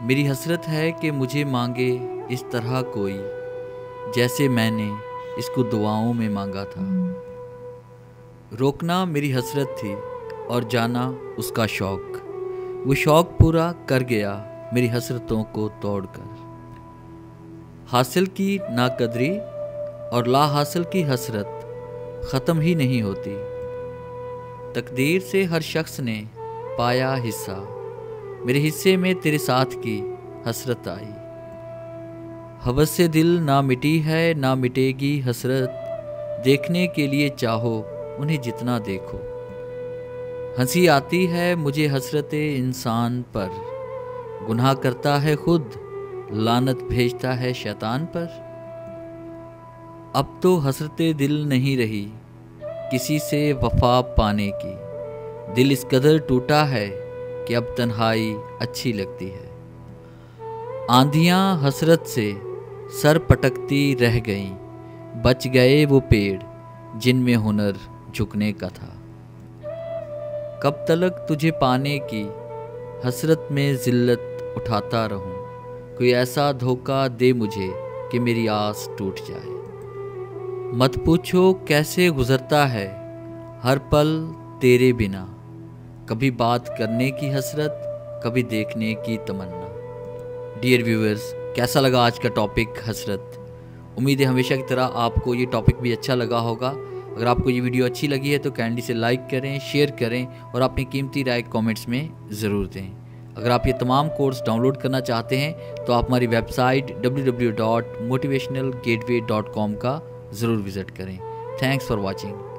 मेरी हसरत है कि मुझे मांगे इस तरह कोई, जैसे मैंने इसको दुआओं में मांगा था। रोकना मेरी हसरत थी और जाना उसका शौक़, वो शौक़ पूरा कर गया मेरी हसरतों को तोड़कर। हासिल की नाकदरी और ला हासिल की हसरत ख़त्म ही नहीं होती। तकदीर से हर शख्स ने पाया हिस्सा, मेरे हिस्से में तेरे साथ की हसरत आई। हवस से दिल ना मिटी है ना मिटेगी हसरत, देखने के लिए चाहो उन्हें जितना देखो। हंसी आती है मुझे हसरत इंसान पर, गुनाह करता है खुद लानत भेजता है शैतान पर। अब तो हसरत दिल नहीं रही किसी से वफा पाने की, दिल इस कदर टूटा है कि अब तन्हाई अच्छी लगती है। आंधियाँ हसरत से सर पटकती रह गईं, बच गए वो पेड़ जिनमें हुनर झुकने का था। कब तलक तुझे पाने की हसरत में ज़िल्लत उठाता रहूं, कोई ऐसा धोखा दे मुझे कि मेरी आस टूट जाए। मत पूछो कैसे गुज़रता है हर पल तेरे बिना, कभी बात करने की हसरत कभी देखने की तमन्ना। डियर व्यूअर्स, कैसा लगा आज का टॉपिक हसरत? उम्मीद है हमेशा की तरह आपको ये टॉपिक भी अच्छा लगा होगा। अगर आपको ये वीडियो अच्छी लगी है तो काइंडली से लाइक करें, शेयर करें और अपनी कीमती राय कमेंट्स में ज़रूर दें। अगर आप ये तमाम कोर्स डाउनलोड करना चाहते हैं तो आप हमारी वेबसाइट www.motivationalgateway.com का ज़रूर विज़िट करें। Thanks for watching.